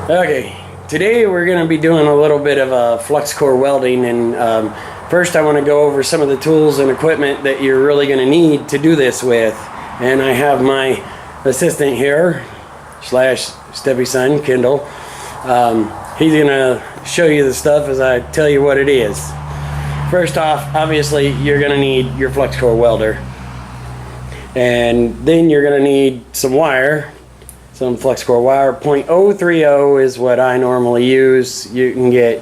Okay, today we're going to be doing a little bit of flux core welding, and first I want to go over some of the tools and equipment that you're really going to need to do this with. And I have my assistant here, slash stepson, Kendall. He's going to show you the stuff as I tell you what it is. First off, obviously you're going to need your flux core welder, and then you're going to need some wire. Some flux core wire. 0.030 is what I normally use. You can get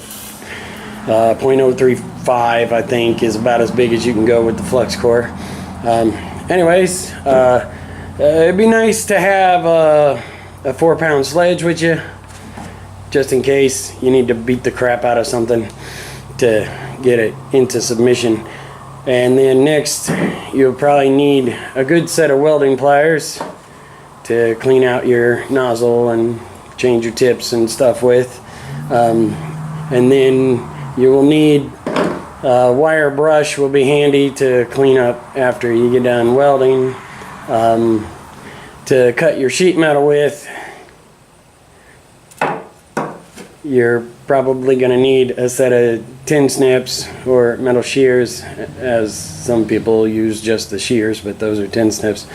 0.035, I think, is about as big as you can go with the flux core. Anyways, it'd be nice to have a 4-pound sledge with you, just in case you need to beat the crap out of something to get it into submission. And then next, you'll probably need a good set of welding pliers to clean out your nozzle and change your tips and stuff with. And then you will need a wire brush, will be handy to clean up after you get done welding. To cut your sheet metal with, you're probably going to need a set of tin snips or metal shears, as some people use just the shears, but those are tin snips.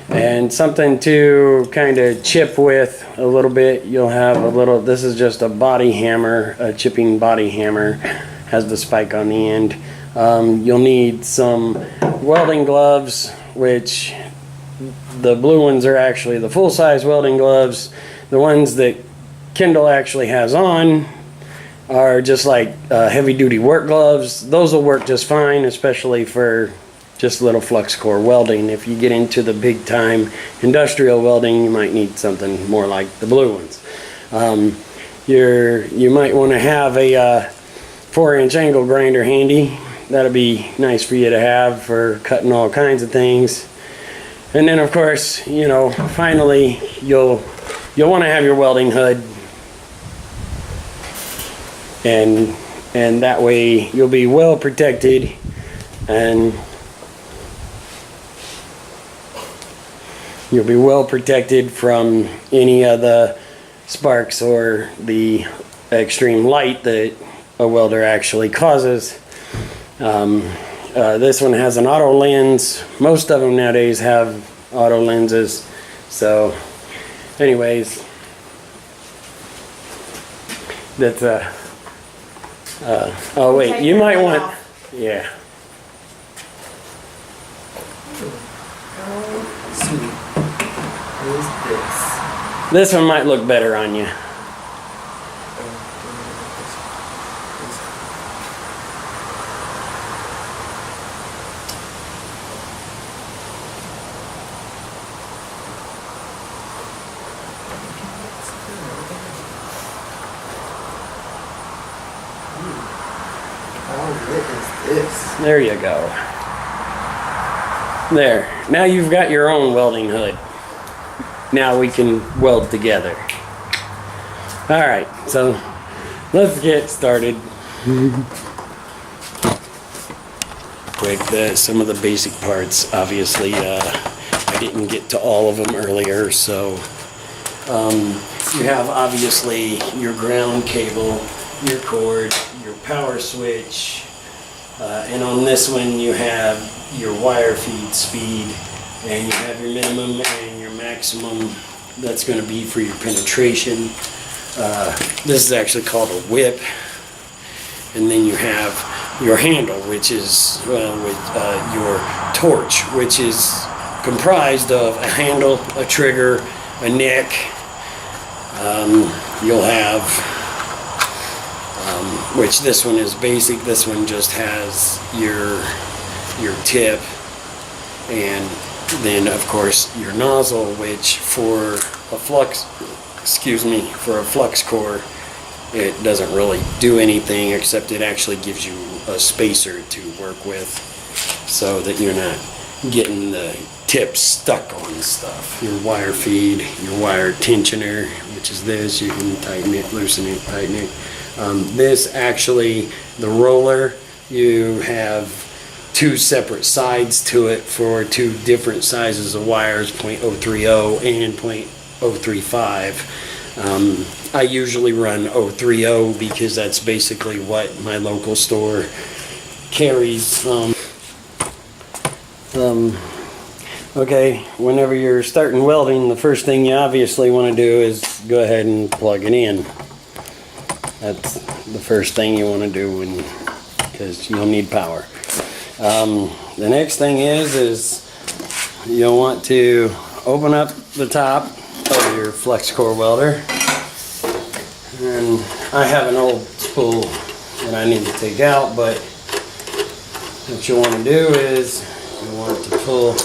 And something to kind of chip with a little bit. You'll have a little, this is just a body hammer, a chipping body hammer, has the spike on the end. You'll need some welding gloves, which the blue ones are actually the full-size welding gloves. The ones that Kendall actually has on are just like heavy-duty work gloves. Those will work just fine, especially for just little flux core welding. If you get into the big-time industrial welding, you might need something more like the blue ones. You might want to have a 4-inch angle grinder handy. That'll be nice for you to have for cutting all kinds of things. And then, of course, you know, finally, you'll want to have your welding hood. And that way you'll be well protected, and you'll be well protected from any of the sparks or the extreme light that a welder actually causes. This one has an auto lens. Most of them nowadays have auto lenses. So anyways, that's oh wait, you might want, yeah. Oh, sweet. What is this? This one might look better on you. What is this? There you go. There. Now you've got your own welding hood. Now we can weld together. Alright, so let's get started. Quick, some of the basic parts. Obviously, I didn't get to all of them earlier, so you have obviously your ground cable, your cord, your power switch, and on this one you have your wire feed speed, and you have your minimum and your maximum. That's going to be for your penetration. This is actually called a whip. And then you have your handle, which is with your torch, which is comprised of a handle, a trigger, a neck. You'll have which this one is basic. This one just has your tip, and then of course your nozzle, which for a flux core, it doesn't really do anything except it actually gives you a spacer to work with so that you're not getting the tip stuck on stuff. Your wire feed, your wire tensioner, which is this, you can tighten it, loosen it, tighten it. This actually, the roller, you have two separate sides to it for two different sizes of wires, 0.030 and 0.035. I usually run 030 because that's basically what my local store carries. Okay, whenever you're starting welding, the first thing you obviously want to do is go ahead and plug it in. That's the first thing you want to do because you'll need power. The next thing is you'll want to open up the top of your flex core welder. And I have an old spool that I need to take out, but what you want to do is you want to pull.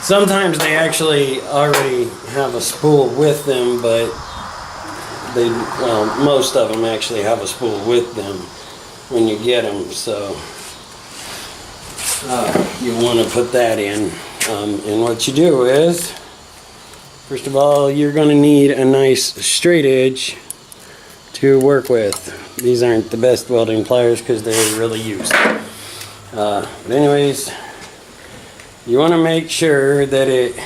Sometimes they actually already have a spool with them, but most of them actually have a spool with them when you get them, so you want to put that in. And what you do is, first of all, you're going to need a nice straight edge to work with. These aren't the best welding pliers because they're really used. But anyways, you want to make sure that it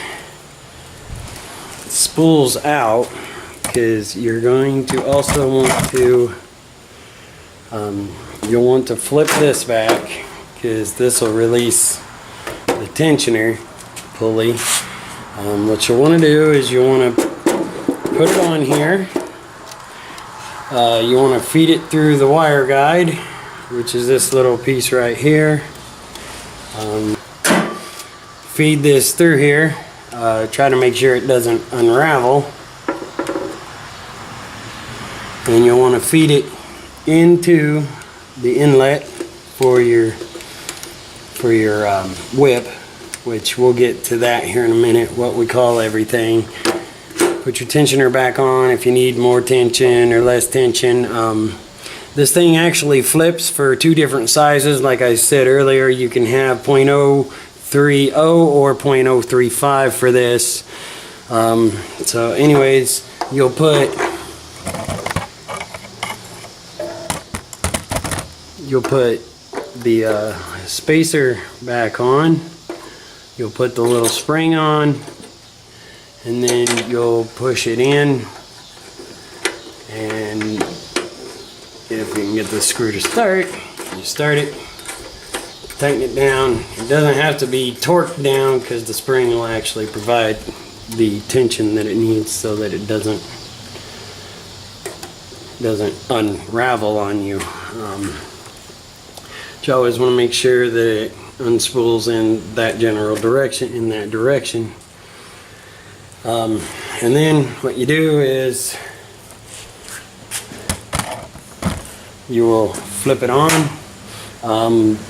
spools out, because you're going to also want to you'll want to flip this back, because this will release the tensioner pulley. What you'll want to do is you want to put it on here. You want to feed it through the wire guide, which is this little piece right here. Feed this through here. Try to make sure it doesn't unravel. And you'll want to feed it into the inlet for your whip, which we'll get to that here in a minute, what we call everything. Put your tensioner back on if you need more tension or less tension. This thing actually flips for two different sizes. Like I said earlier, you can have 0.030 or 0.035 for this. So anyways, you'll put the spacer back on. You'll put the little spring on, and then you'll push it in, and if you can get the screw to start, you start it, tighten it down. It doesn't have to be torqued down, because the spring will actually provide the tension that it needs so that it doesn't unravel on you. You always want to make sure that it unspools in that general direction, and then what you do is you will flip it on.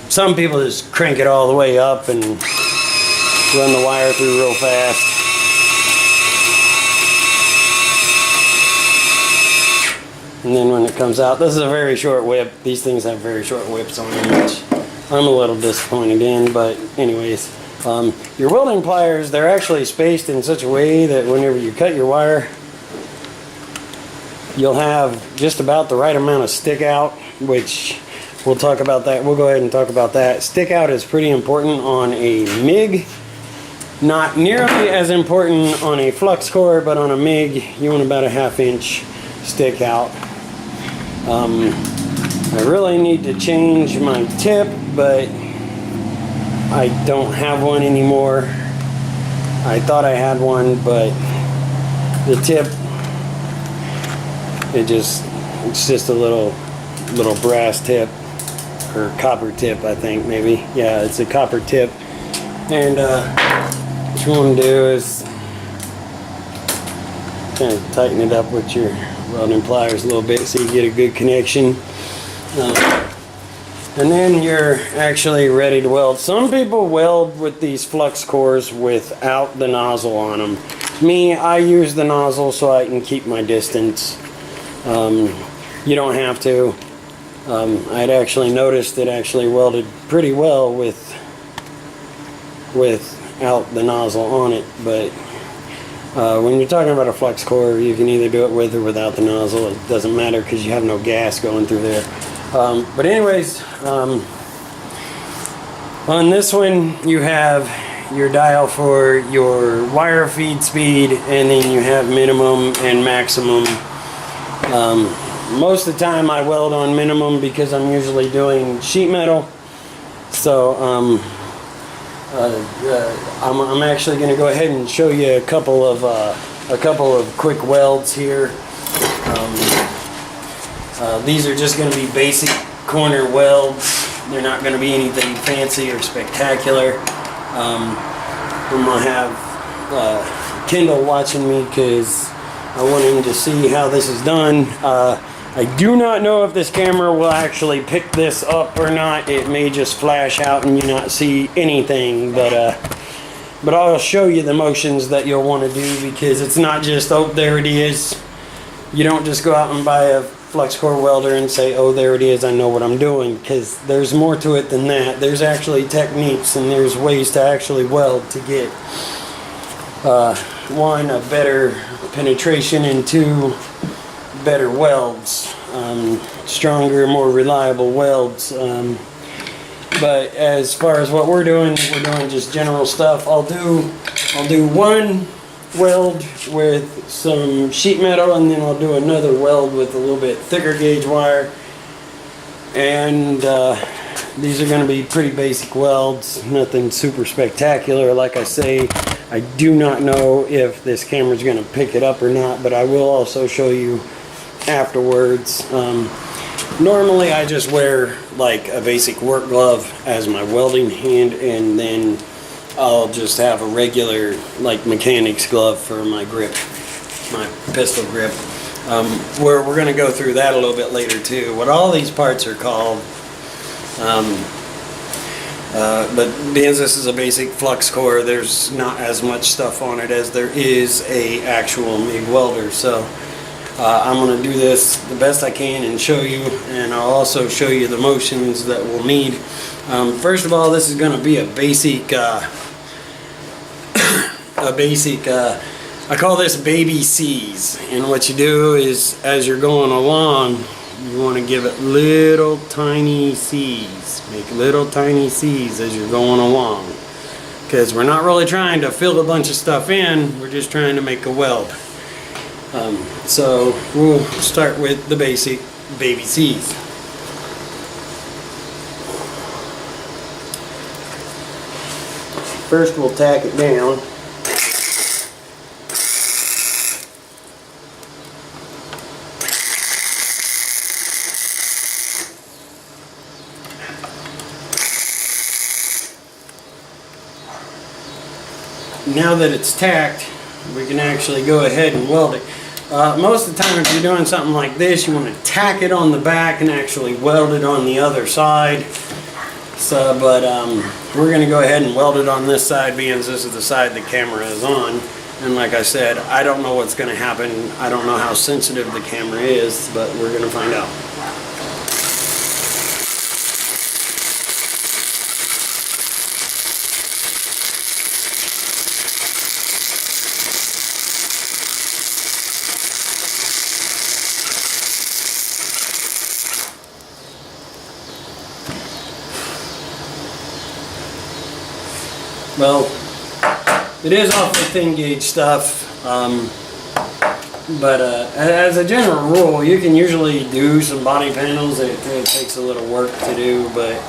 Some people just crank it all the way up and run the wire through real fast. And then when it comes out, this is a very short whip. These things have very short whips on them, which I'm a little disappointed in, but anyways. Your welding pliers, they're actually spaced in such a way that whenever you cut your wire, you'll have just about the right amount of stick out, which we'll talk about that. We'll go ahead and talk about that. Stick out is pretty important on a MIG. Not nearly as important on a flux core, but on a MIG, you want about a 1/2 inch stick out. I really need to change my tip, but I don't have one anymore. I thought I had one, but the tip, it's just a little brass tip, or copper tip, I think, maybe. Yeah, it's a copper tip. And what you want to do is kind of tighten it up with your welding pliers a little bit so you get a good connection. And then you're actually ready to weld. Some people weld with these flux cores without the nozzle on them. Me, I use the nozzle so I can keep my distance. You don't have to. I'd actually noticed it actually welded pretty well without the nozzle on it, but when you're talking about a flux core, you can either do it with or without the nozzle. It doesn't matter because you have no gas going through there. But anyways, on this one you have your dial for your wire feed speed, and then you have minimum and maximum. Most of the time I weld on minimum because I'm usually doing sheet metal. So I'm actually going to go ahead and show you a couple of quick welds here. These are just going to be basic corner welds. They're not going to be anything fancy or spectacular. I'm going to have Kendall watching me because I want him to see how this is done. I do not know if this camera will actually pick this up or not. It may just flash out and you not see anything, but I'll show you the motions that you'll want to do, because it's not just, oh, there it is. You don't just go out and buy a flux core welder and say, oh, there it is, I know what I'm doing, because there's more to it than that. There's actually techniques and there's ways to actually weld to get one, a better penetration, and two, better welds, stronger, more reliable welds. But as far as what we're doing just general stuff. I'll do one weld with some sheet metal, and then I'll do another weld with a little bit thicker gauge wire. And these are going to be pretty basic welds, nothing super spectacular. Like I say, I do not know if this camera is going to pick it up or not, but I will also show you afterwards. Normally I just wear like a basic work glove as my welding hand, and then I'll just have a regular like mechanic's glove for my grip, my pistol grip. We're going to go through that a little bit later too, what all these parts are called. But because this is a basic flux core, there's not as much stuff on it as there is a actual MIG welder. So I'm going to do this the best I can and show you, and I'll also show you the motions that we'll need. First of all, this is going to be a basic, I call this baby C's. And what you do is, as you're going along, you want to give it little tiny C's. Make little tiny C's as you're going along, because we're not really trying to fill a bunch of stuff in, we're just trying to make a weld. So we'll start with the basic baby C's. First we'll tack it down. Now that it's tacked, we can actually go ahead and weld it. Most of the time if you're doing something like this, you want to tack it on the back and actually weld it on the other side. So, but we're going to go ahead and weld it on this side, being this is the side the camera is on. And like I said, I don't know what's going to happen. I don't know how sensitive the camera is, but we're going to find out. Well, it is awfully thin gauge stuff, but as a general rule, you can usually do some body panels. It takes a little work to do, but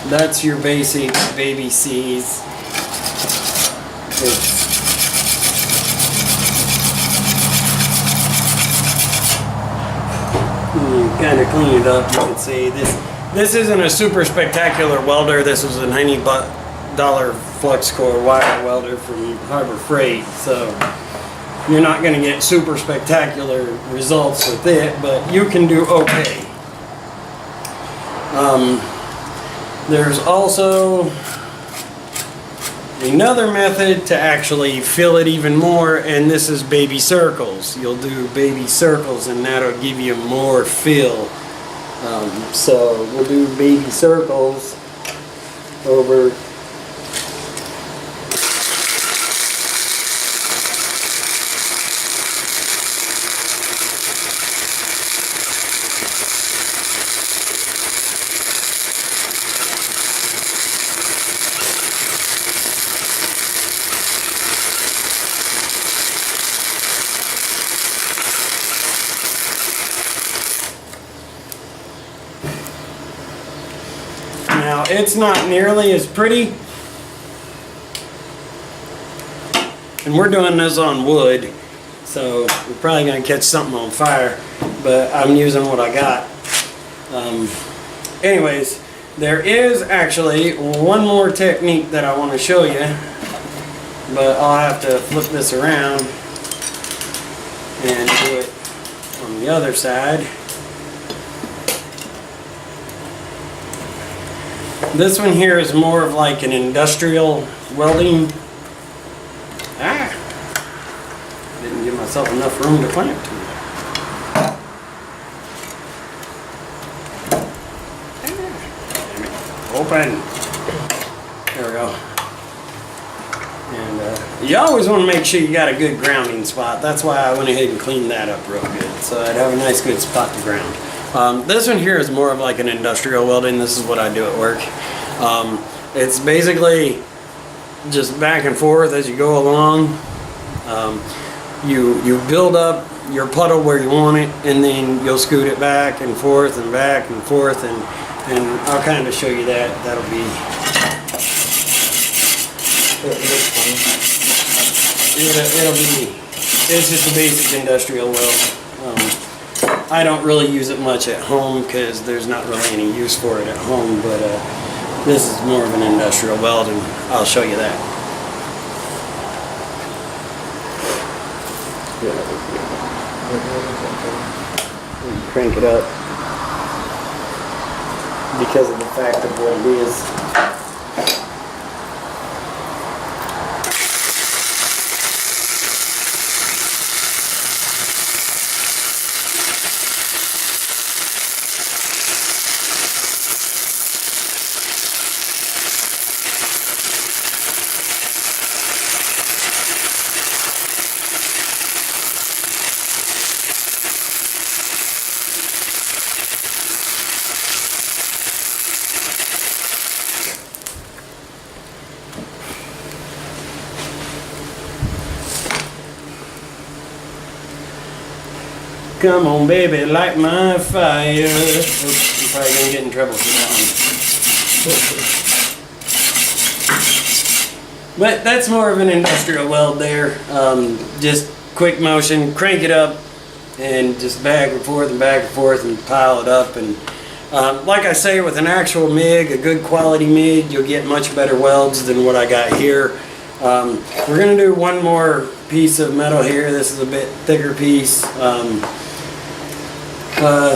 that's your basic baby C's. Kind of clean it up. You can see this isn't a super spectacular welder. This was a $90 flux core wire welder from Harbor Freight, so you're not going to get super spectacular results with it, but you can do okay. There's also another method to actually fill it even more, and this is baby circles. You'll do baby circles and that'll give you more fill. So we'll do baby circles over it's not nearly as pretty. And we're doing this on wood, so we're probably gonna catch something on fire, but I'm using what I got. Anyways, there is actually one more technique that I want to show you, but I'll have to flip this around and do it on the other side. This one here is more of like an industrial welding. Didn't give myself enough room to clamp to. Open. There we go. And you always want to make sure you got a good grounding spot. That's why I went ahead and cleaned that up real good, so I'd have a nice good spot to ground. This one here is more of like an industrial welding. This is what I do at work. It's basically just back and forth as you go along. You build up your puddle where you want it, and then you'll scoot it back and forth and back and forth, and I'll kind of show you that. That'll be. It'll be. It's just a basic industrial weld. I don't really use it much at home because there's not really any use for it at home, but this is more of an industrial weld, and I'll show you that. Crank it up because of the fact of what it is. Come on, baby, light my fire. Oops, I'm probably gonna get in trouble for that one. But that's more of an industrial weld there. Just quick motion, crank it up, and just back and forth and pile it up. And like I say, with an actual MIG, a good quality MIG, you'll get much better welds than what I got here. We're gonna do one more piece of metal here. This is a bit thicker piece.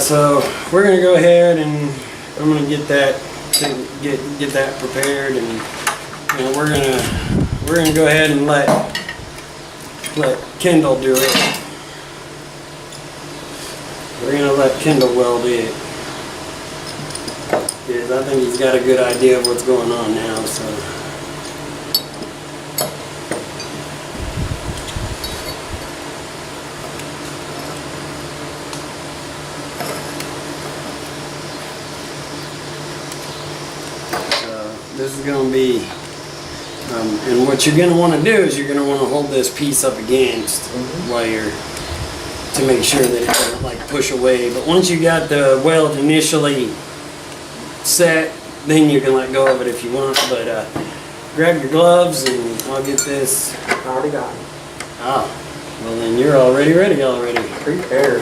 So we're gonna go ahead and I'm gonna get that prepared, and you know, we're gonna go ahead and let Kendall do it. We're gonna let Kendall weld it, because I think he's got a good idea of what's going on now. So. This is going to be, and what you're going to want to do is you're going to want to hold this piece up against while you're, to make sure that it doesn't like push away. But once you got the weld initially set, then you can let go of it if you want. But grab your gloves and I'll get this. Already got it. Oh, well then you're already ready already. Prepared.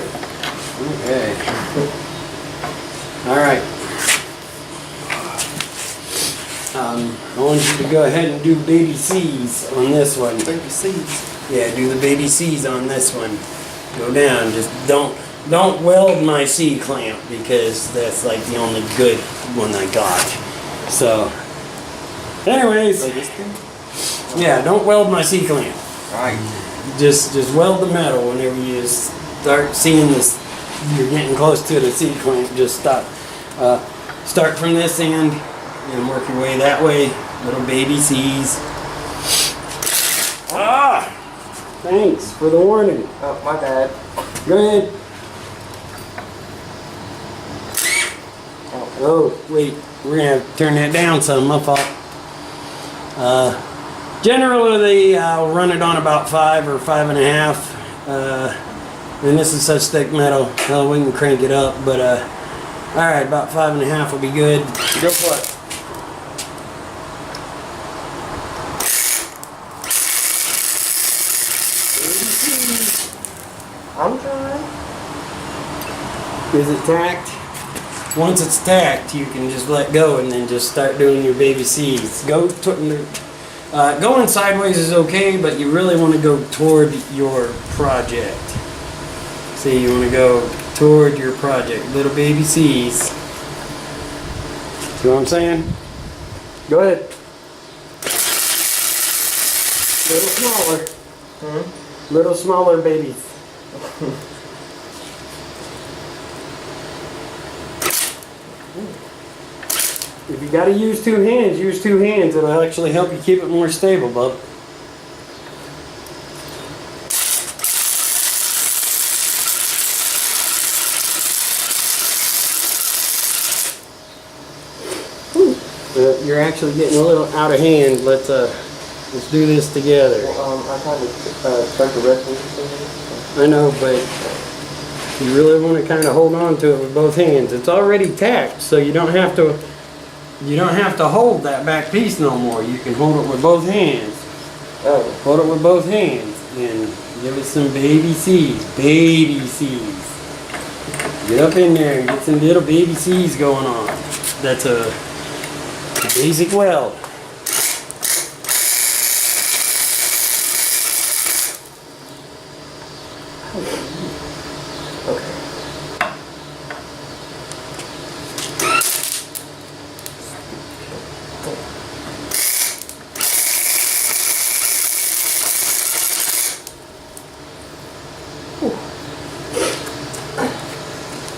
Okay. All right. I want you to go ahead and do baby C's on this one. Baby C's. Yeah, do the baby C's on this one. Go down. Just don't weld my C clamp, because that's like the only good one I got. So, anyways, So this thing? yeah, don't weld my C clamp. Right. Just weld the metal whenever you start seeing this. You're getting close to the C clamp. Just stop. Start from this end and work your way that way. Little baby C's. Ah! Thanks for the warning. Oh, my bad. Go ahead. Oh, wait. We're going to have to turn that down some. My fault. Generally, I'll run it on about 5 or 5.5. And this is such thick metal. Hell, we can crank it up. But, alright, about 5.5 will be good. Go for it. Is it tacked? Once it's tacked, you can just let go and then just start doing your baby C's. Going sideways is okay, but you really want to go toward your project. See, you want to go toward your project. Little baby C's. See what I'm saying? Go ahead. Little smaller. Little smaller babies. If you gotta use two hands, use two hands. It'll actually help you keep it more stable, bub. You're actually getting a little out of hand. Let's do this together. Well, I kind of tried to wrestle with I know, but you really want to kind of hold on to it with both hands. It's already tacked, so you don't have to hold that back piece no more. You can hold it with both hands. Oh. Hold it with both hands and give it some baby C's. Baby C's. Get up in there and get some little baby C's going on. That's a basic weld. Okay.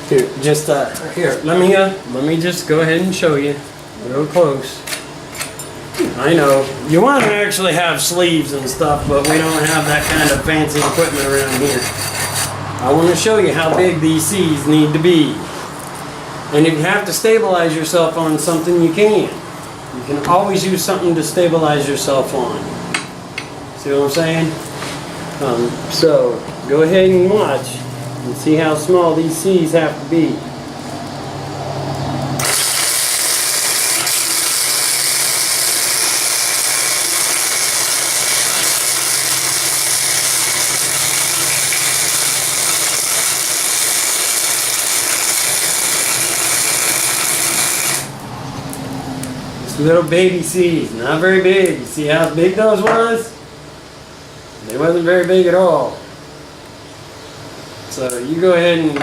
Here, just here. Let me just go ahead and show you real close. I know you want to actually have sleeves and stuff, but we don't have that kind of fancy equipment around here. I want to show you how big these C's need to be. And if you have to stabilize yourself on something, you can. You can always use something to stabilize yourself on. See what I'm saying? So go ahead and watch and see how small these C's have to be. Little baby C's, not very big. You see how big those was? They wasn't very big at all. So you go ahead and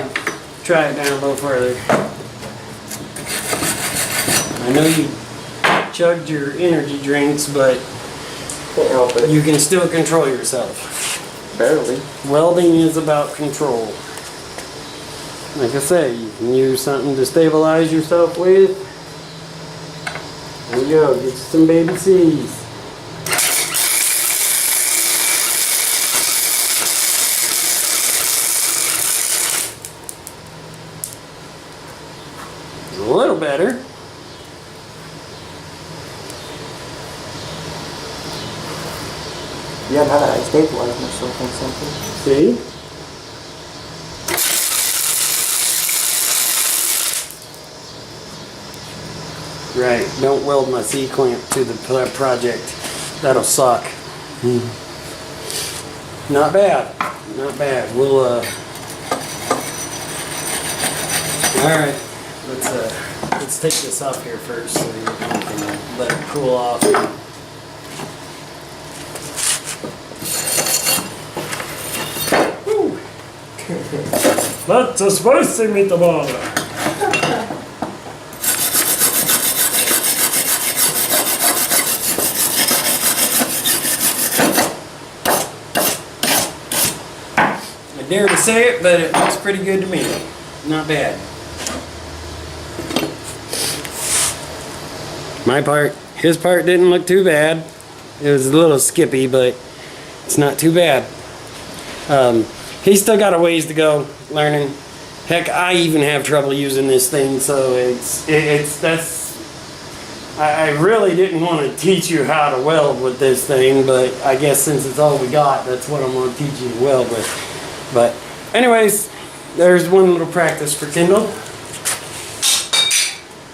try it down a little further. I know you chugged your energy drinks, but Can't help it. you can still control yourself. Barely. Welding is about control. Like I say, you can use something to stabilize yourself with. There you go, get some baby C's. A little better. Yeah, now that I stabilize myself on something. See? Right, don't weld my C-clamp to the project. That'll suck. Not bad, not bad. We'll, alright, let's take this off here first so you can let it cool off. Woo. That's a spicy meatball. I dare to say it, but it looks pretty good to me. Not bad. My part, his part didn't look too bad. It was a little skippy, but it's not too bad. He's still got a ways to go learning. Heck, I even have trouble using this thing, so I really didn't want to teach you how to weld with this thing, but I guess since it's all we got, that's what I'm going to teach you to weld with. But anyways, there's one little practice for Kendall.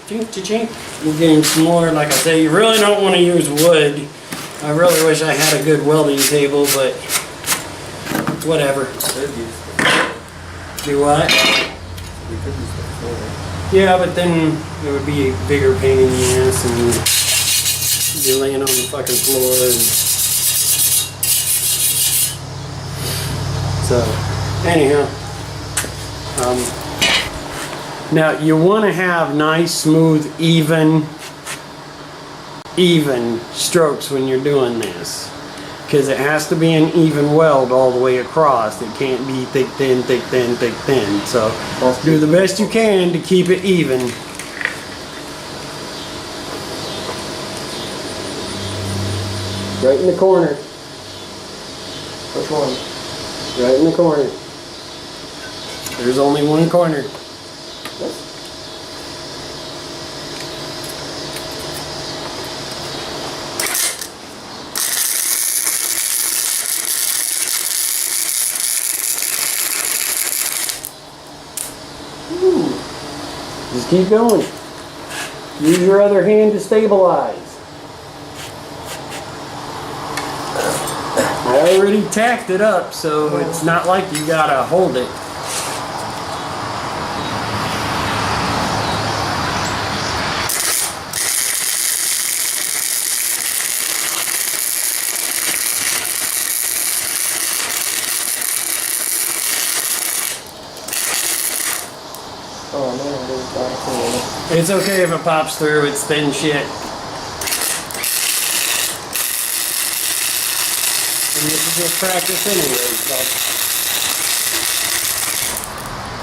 Chink, chink. We're getting some more. Like I say, you really don't want to use wood. I really wish I had a good welding table, but whatever. Do what? We could use that floor. Yeah, but then it would be a bigger pain in the ass and you're laying on the fucking floor and so anyhow. Now you want to have nice, smooth, even strokes when you're doing this. Because it has to be an even weld all the way across. It can't be thick, thin, thick, thin, thick, thin. So do the best you can to keep it even. Right in the corner. Which one? Right in the corner. There's only one corner. Just keep going. Use your other hand to stabilize. I already tacked it up, so it's not like you gotta hold it. Oh man, there's back in. It's okay if it pops through, it's thin shit. And this is just practice anyways, but...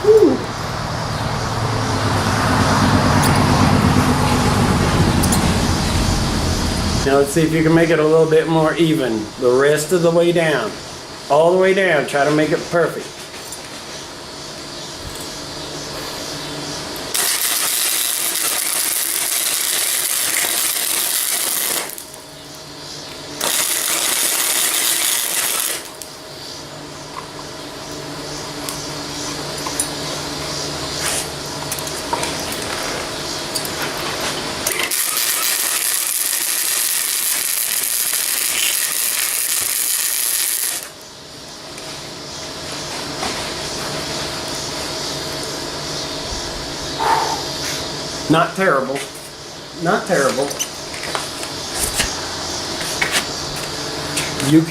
Woo. Now let's see if you can make it a little bit more even. The rest of the way down. All the way down, try to make it perfect. Not terrible. Not terrible. You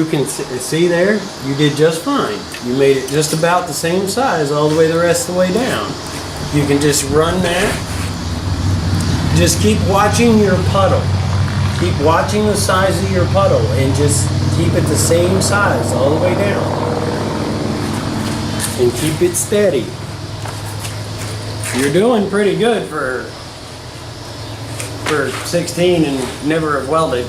can see there, you did just fine. You made it just about the same size all the way the rest of the way down. You can just run that. Just keep watching your puddle. Keep watching the size of your puddle and just keep it the same size all the way down. And keep it steady. You're doing pretty good for 16 and never have welded.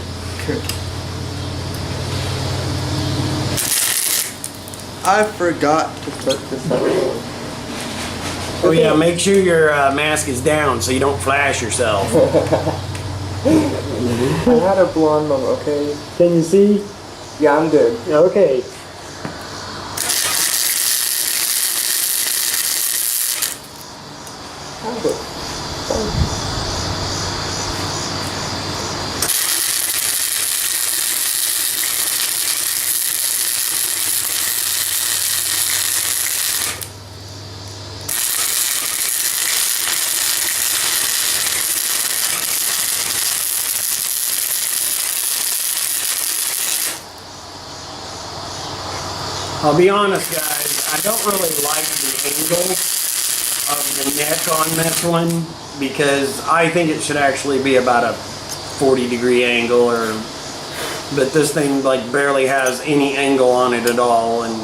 I forgot to put this up. Oh yeah, make sure your mask is down so you don't flash yourself. I had a blonde moment, okay? Can you see? Yeah, I'm good. Okay. I'm good. I'll be honest, guys, I don't really like the angle of the neck on this one because I think it should actually be about a 40-degree angle, but this thing like barely has any angle on it at all, and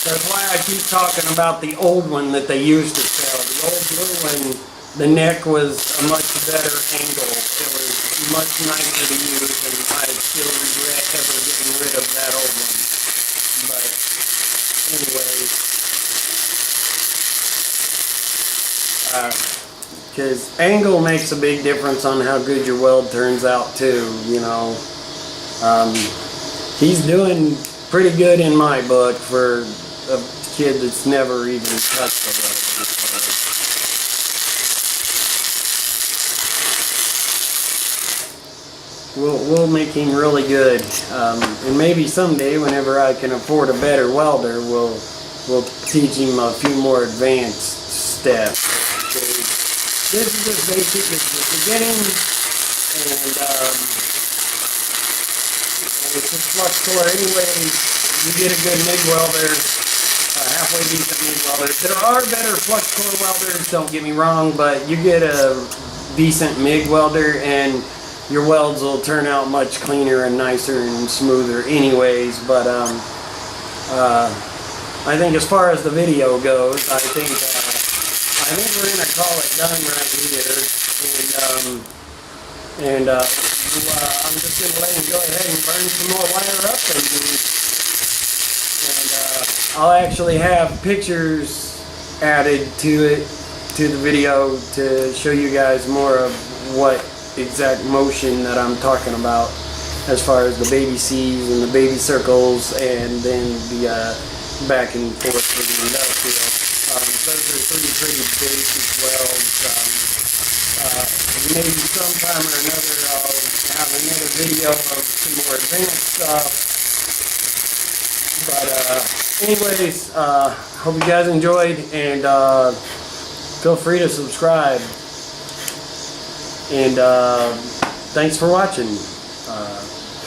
that's why I keep talking about the old one that they used to sell. The old blue one, the neck was a much better angle. It was much nicer to use, and I still regret ever getting rid of that old one. But anyways, because angle makes a big difference on how good your weld turns out too, you know. He's doing pretty good in my book for a kid that's never even touched a weld before. We'll make him really good, and maybe someday, whenever I can afford a better welder, we'll we'll teach him a few more advanced steps. So this is just basic, it's the beginning, and it's a flux core anyway. You get a good MIG welder, halfway decent MIG welder. There are better flux core welders, don't get me wrong, but you get a decent MIG welder and your welds will turn out much cleaner and nicer and smoother anyways. But I think as far as the video goes, I think we're gonna call it done right here, and I'm just gonna let him go ahead and burn some more wire up, and I'll actually have pictures added to it, to the video, to show you guys more of what exact motion that I'm talking about, as far as the baby C's and the baby circles, and then the back and forth for the industrial. Those are pretty basic welds. Maybe sometime or another I'll have another video of some more advanced stuff. But anyways, hope you guys enjoyed, and feel free to subscribe. And thanks for watching.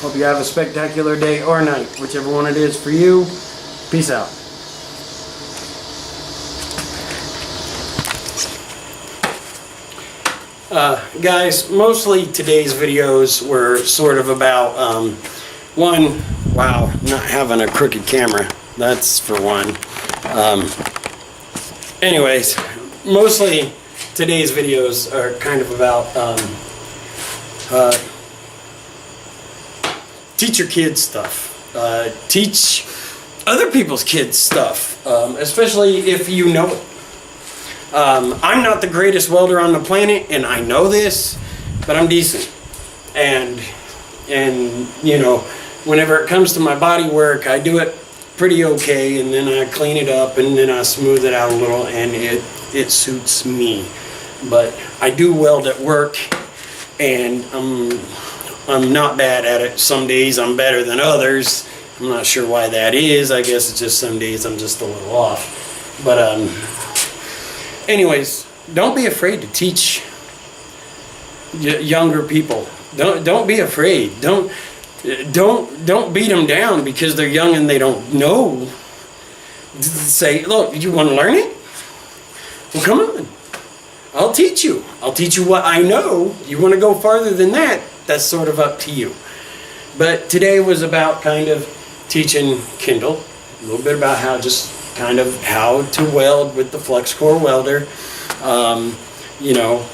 Hope you have a spectacular day or night, whichever one it is for you. Peace out. Guys, mostly today's videos were sort of about, one, wow, not having a crooked camera. That's for one. Anyways, mostly today's videos are kind of about teach your kids stuff. Teach other people's kids stuff, especially if you know it. I'm not the greatest welder on the planet, and I know this, but I'm decent. And you know, whenever it comes to my body work, I do it pretty okay, and then I clean it up, and then I smooth it out a little, and it suits me. But I do weld at work, and I'm not bad at it. Some days I'm better than others. I'm not sure why that is. I guess it's just some days I'm just a little off. But anyways, don't be afraid to teach younger people. Don't be afraid. Don't beat them down because they're young and they don't know. Say, look, you want to learn it? Well, come on. I'll teach you. I'll teach you what I know. You want to go farther than that? That's sort of up to you. But today was about kind of teaching Kendall a little bit about how to weld with the flux core welder. You know,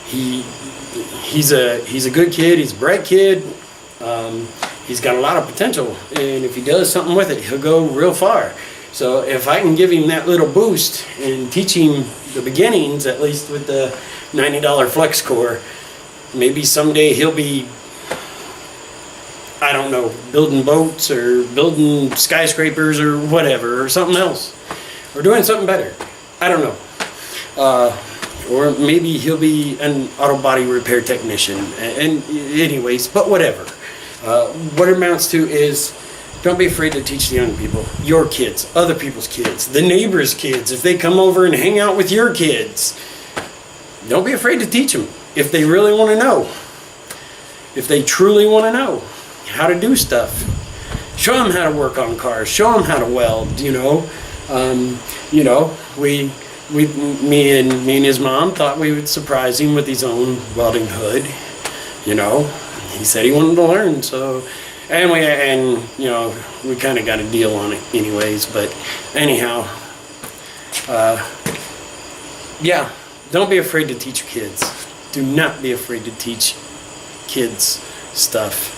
he's a good kid. He's a bright kid. He's got a lot of potential, and if he does something with it, he'll go real far. So if I can give him that little boost and teach him the beginnings, at least with the $90 flex core, maybe someday he'll be, I don't know, building boats or building skyscrapers or whatever, or something else, or doing something better. I don't know. Or maybe he'll be an auto body repair technician. And anyways, but whatever. What it amounts to is, don't be afraid to teach the young people, your kids, other people's kids, the neighbors' kids. If they come over and hang out with your kids, don't be afraid to teach them if they really want to know. If they truly want to know how to do stuff. Show them how to work on cars. Show them how to weld, you know. You know, me and his mom thought we would surprise him with his own welding hood, you know. He said he wanted to learn, so, and you know, we kind of got a deal on it anyways, but anyhow, yeah, don't be afraid to teach your kids. Do not be afraid to teach kids stuff.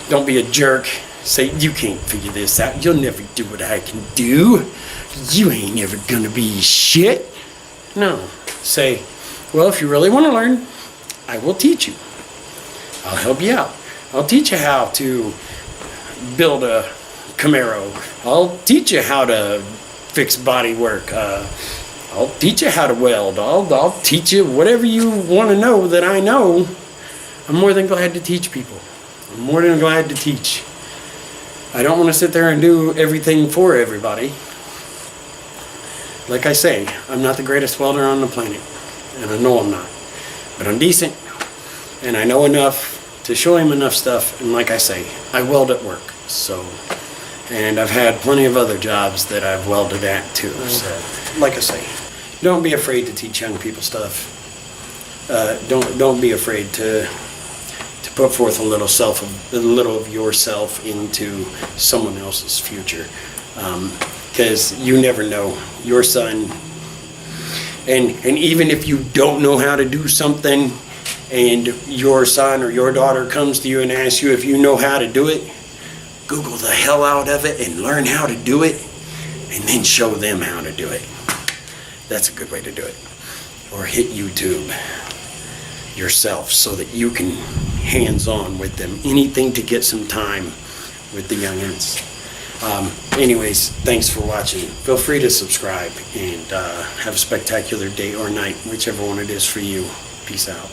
Don't be a jerk. Say, you can't figure this out. You'll never do what I can do. You ain't never gonna be shit. No. Say, well, if you really want to learn, I will teach you. I'll help you out. I'll teach you how to build a Camaro. I'll teach you how to fix body work. I'll teach you how to weld. I'll teach you whatever you want to know that I know. I'm more than glad to teach people. I'm more than glad to teach. I don't want to sit there and do everything for everybody. like I say, I'm not the greatest welder on the planet, and I know I'm not. But I'm decent, and I know enough to show him enough stuff, and like I say, I weld at work, so, and I've had plenty of other jobs that I've welded at too, so, like I say, don't be afraid to teach young people stuff. Don't be afraid to put forth a little of yourself into someone else's future, because you never know your son. And even if you don't know how to do something, and your son or your daughter comes to you and asks you if you know how to do it, Google the hell out of it and learn how to do it, and then show them how to do it. That's a good way to do it. Or hit YouTube yourself so that you can hands-on with them. Anything to get some time with the youngins. Anyways, thanks for watching. Feel free to subscribe, and have a spectacular day or night, whichever one it is for you. Peace out.